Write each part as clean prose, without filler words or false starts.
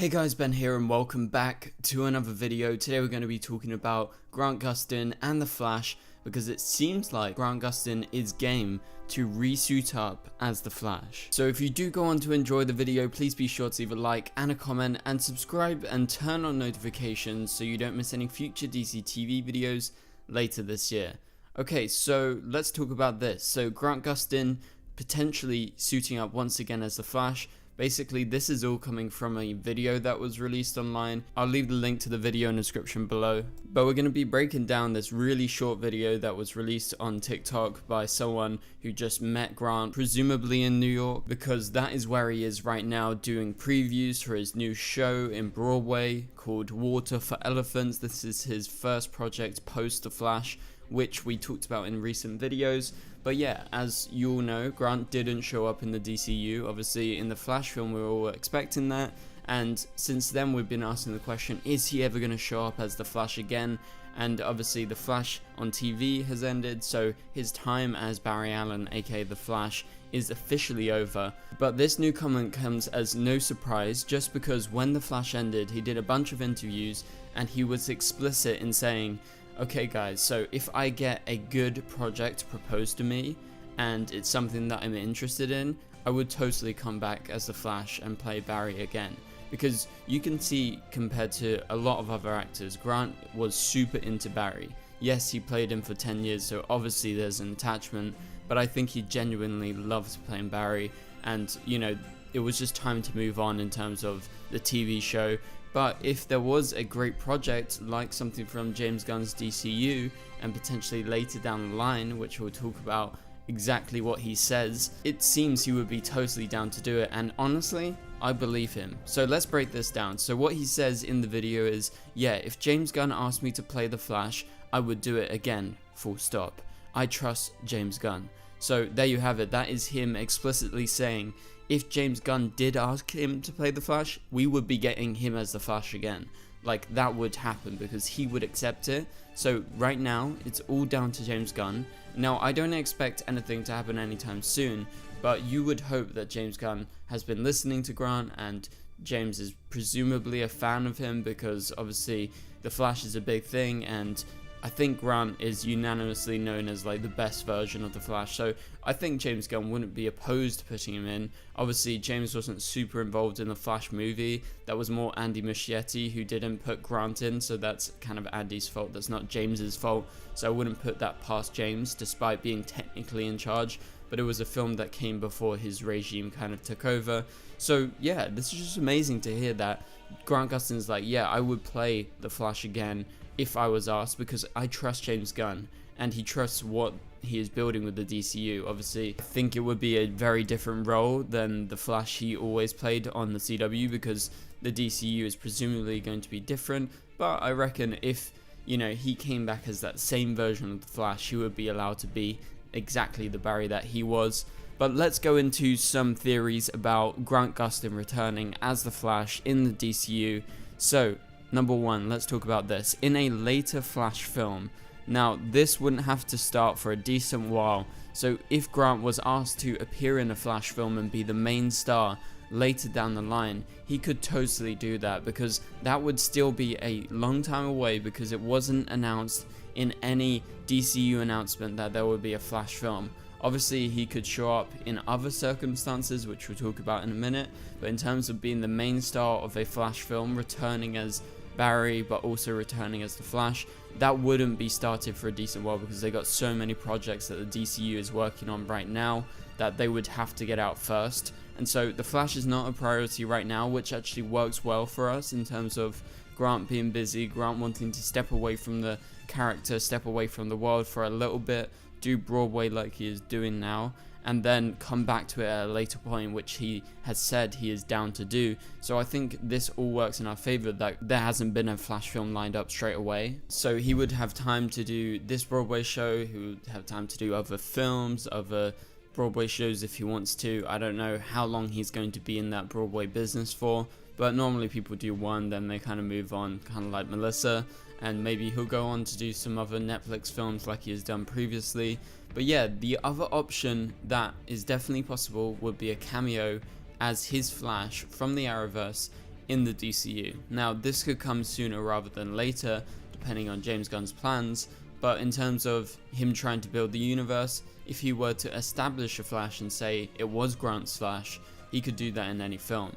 Hey guys, Ben here and welcome back to another video. Today we're going to be talking about Grant Gustin and the Flash because it seems like Grant Gustin is game to resuit up as the Flash. So if you do go on to enjoy the video, please be sure to leave a like and a comment and subscribe and turn on notifications so you don't miss any future DCTV videos later this year. Okay, so let's talk about this. So Grant Gustin potentially suiting up once again as the Flash. Basically, this is all coming from a video that was released online. I'll leave the link to the video in the description below. But we're going to be breaking down this really short video that was released on TikTok by someone who just met Grant, presumably in New York, because that is where he is right now doing previews for his new show in Broadway called Water for Elephants. This is his first project post The Flash, which we talked about in recent videos. But yeah, as you all know, Grant didn't show up in the DCU. Obviously in the Flash film we were all expecting that, and since then we've been asking the question, is he ever going to show up as the Flash again? And obviously the Flash on TV has ended, so his time as Barry Allen, aka the Flash, is officially over. But this new comment comes as no surprise, just because when the Flash ended he did a bunch of interviews and he was explicit in saying, okay guys, so if I get a good project proposed to me and it's something that I'm interested in, I would totally come back as the Flash and play Barry again. Because you can see, compared to a lot of other actors, Grant was super into Barry. Yes, he played him for 10 years, so obviously there's an attachment, but I think he genuinely loved playing Barry, and you know, it was just time to move on in terms of the TV show. But if there was a great project like something from James Gunn's DCU, and potentially later down the line, which we'll talk about exactly what he says, it seems he would be totally down to do it, and honestly, I believe him. So let's break this down. So what he says in the video is, yeah, if James Gunn asked me to play the Flash, I would do it again, full stop. I trust James Gunn. So there you have it, that is him explicitly saying, if James Gunn did ask him to play the Flash, we would be getting him as the Flash again. Like, that would happen because he would accept it. So right now, it's all down to James Gunn. Now, I don't expect anything to happen anytime soon, but you would hope that James Gunn has been listening to Grant, and James is presumably a fan of him because obviously the Flash is a big thing, and I think Grant is unanimously known as like the best version of the Flash, so I think James Gunn wouldn't be opposed to putting him in. Obviously James wasn't super involved in the Flash movie, that was more Andy Muschietti who didn't put Grant in, so that's kind of Andy's fault, that's not James's fault, so I wouldn't put that past James despite being technically in charge, but it was a film that came before his regime kind of took over. So yeah, this is just amazing to hear that Grant Gustin's like, yeah, I would play the Flash again if I was asked, because I trust James Gunn and he trusts what he is building with the DCU. Obviously, I think it would be a very different role than the Flash he always played on the CW, because the DCU is presumably going to be different, but I reckon if, you know, he came back as that same version of the Flash, he would be allowed to be exactly the Barry that he was. But let's go into some theories about Grant Gustin returning as the Flash in the DCU. So number one, let's talk about this. In a later Flash film, now this wouldn't have to start for a decent while, so if Grant was asked to appear in a Flash film and be the main star later down the line, he could totally do that, because that would still be a long time away, because it wasn't announced in any DCU announcement that there would be a Flash film. Obviously he could show up in other circumstances, which we'll talk about in a minute, but in terms of being the main star of a Flash film, returning as Barry but also returning as the Flash, that wouldn't be started for a decent while, because they got so many projects that the DCU is working on right now that they would have to get out first, and so the Flash is not a priority right now, which actually works well for us in terms of Grant being busy, Grant wanting to step away from the character, step away from the world for a little bit, do Broadway like he is doing now, and then come back to it at a later point, which he has said he is down to do. So I think this all works in our favor that there hasn't been a Flash film lined up straight away. So he would have time to do this Broadway show, he would have time to do other films, other Broadway shows if he wants to. I don't know how long he's going to be in that Broadway business for, but normally people do one, then they kind of move on, kind of like Melissa, and maybe he'll go on to do some other Netflix films like he has done previously. But yeah, the other option that is definitely possible would be a cameo as his Flash from the Arrowverse in the DCU. Now, this could come sooner rather than later, depending on James Gunn's plans, but in terms of him trying to build the universe, if he were to establish a Flash and say it was Grant's Flash, he could do that in any film.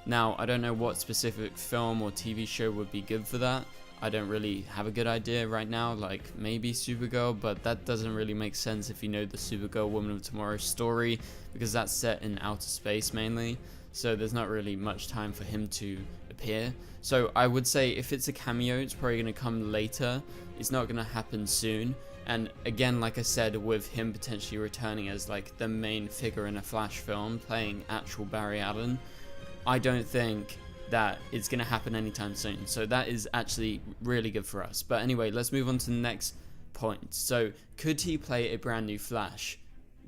Now, I don't know what specific film or TV show would be good for that. I don't really have a good idea right now, like maybe Supergirl, but that doesn't really make sense if you know the Supergirl Woman of Tomorrow story, because that's set in outer space mainly, so there's not really much time for him to appear. So I would say if it's a cameo, it's probably going to come later, it's not going to happen soon. And again, like I said, with him potentially returning as like the main figure in a Flash film, playing actual Barry Allen, I don't think that it's going to happen anytime soon. So that is actually really good for us. But anyway, let's move on to the next point. So could he play a brand new Flash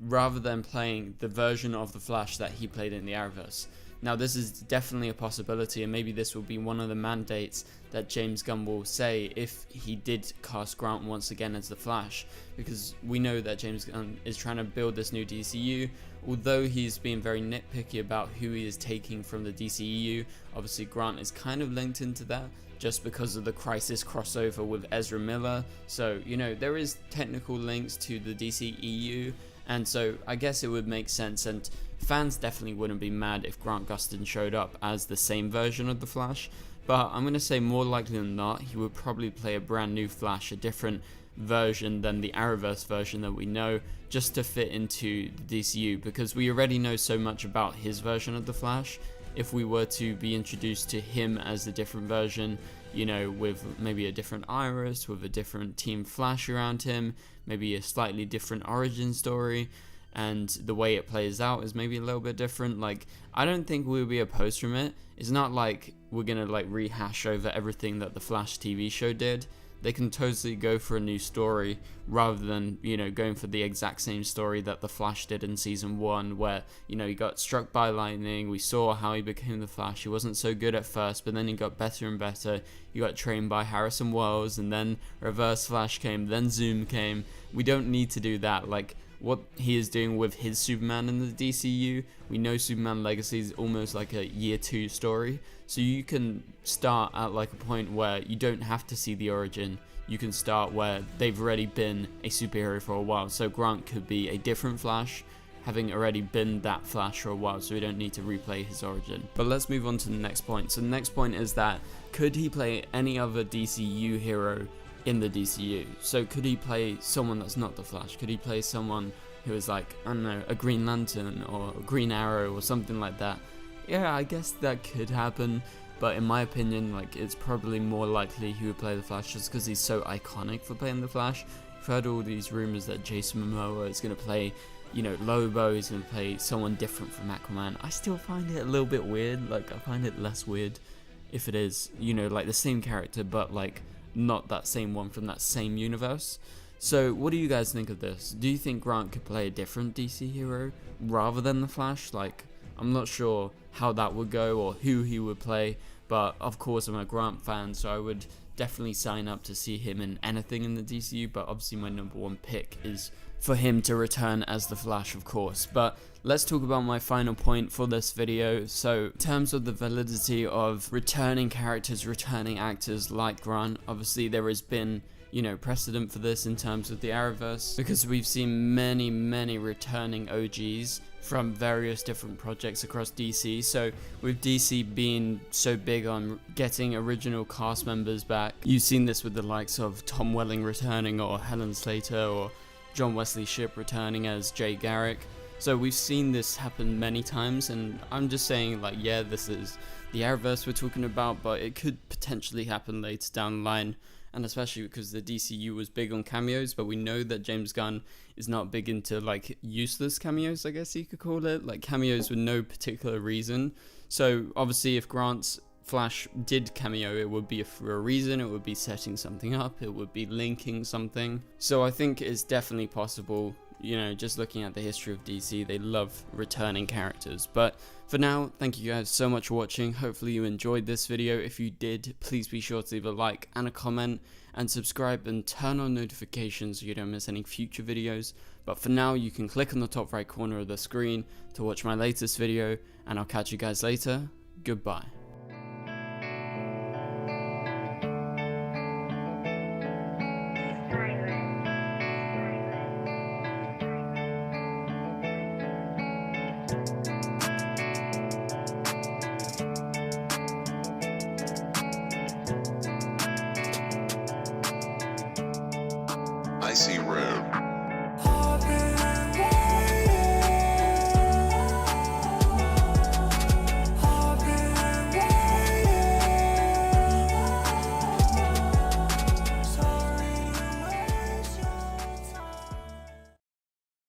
rather than playing the version of the Flash that he played in the Arrowverse? Now, this is definitely a possibility, and maybe this will be one of the mandates that James Gunn will say if he did cast Grant once again as the Flash, because we know that James Gunn is trying to build this new DCU. Although he's being very nitpicky about who he is taking from the DCEU, obviously Grant is kind of linked into that just because of the Crisis crossover with Ezra Miller. So, you know, there is technical links to the DCEU, and so I guess it would make sense, and fans definitely wouldn't be mad if Grant Gustin showed up as the same version of the Flash. But I'm going to say more likely than not, he would probably play a brand new Flash, a different version than the Arrowverse version that we know, just to fit into the DCU, because we already know so much about his version of the Flash. If we were to be introduced to him as a different version, you know, with maybe a different Iris, with a different Team Flash around him, maybe a slightly different origin story, and the way it plays out is maybe a little bit different, like, I don't think we would be opposed from it. It's not like we're gonna like rehash over everything that the Flash TV show did. They can totally go for a new story rather than, you know, going for the exact same story that the Flash did in season 1, where, you know, he got struck by lightning. We saw how he became the Flash. He wasn't so good at first, but then he got better and better. He got trained by Harrison Wells, and then Reverse Flash came, then Zoom came. We don't need to do that. Like, what he is doing with his Superman in the DCU, we know Superman Legacy is almost like a year 2 story, so you can start at like a point where you don't have to see the origin. You can start where they've already been a superhero for a while, so Grant could be a different Flash, having already been that Flash for a while, so we don't need to replay his origin. But let's move on to the next point. So the next point is that, could he play any other DCU hero in the DCU? So could he play someone that's not the Flash? Could he play someone who is like, I don't know, a Green Lantern or a Green Arrow or something like that? Yeah, I guess that could happen, but in my opinion, like, it's probably more likely he would play the Flash just because he's so iconic for playing the Flash. I've heard all these rumors that Jason Momoa is going to play, you know, Lobo, he's going to play someone different from Aquaman. I still find it a little bit weird. Like, I find it less weird if it is, you know, like the same character, but like not that same one from that same universe. So what do you guys think of this? Do you think Grant could play a different DC hero rather than the Flash? Like, I'm not sure how that would go or who he would play, but of course I'm a Grant fan, so I would definitely sign up to see him in anything in the DCU, but obviously my number one pick is for him to return as the Flash, of course. But let's talk about my final point for this video. So in terms of the validity of returning characters, returning actors like Grant, obviously there has been, you know, precedent for this in terms of the Arrowverse, because we've seen many returning OGs from various different projects across DC. So with DC being so big on getting original cast members back, you've seen this with the likes of Tom Welling returning, or Helen Slater, or John Wesley Shipp returning as Jay Garrick. So we've seen this happen many times, and I'm just saying, like, yeah, this is the Arrowverse we're talking about, but it could potentially happen later down the line. And especially because the DCU was big on cameos, but we know that James Gunn is not big into, like, useless cameos, I guess you could call it, like cameos with no particular reason. So obviously if Grant's Flash did cameo, it would be for a reason, it would be setting something up, it would be linking something. So I think it's definitely possible. You know, just looking at the history of DC, they love returning characters. But for now, thank you guys so much for watching. Hopefully you enjoyed this video. If you did, please be sure to leave a like and a comment, and subscribe and turn on notifications so you don't miss any future videos. But for now, you can click on the top right corner of the screen to watch my latest video, and I'll catch you guys later. Goodbye. I see red.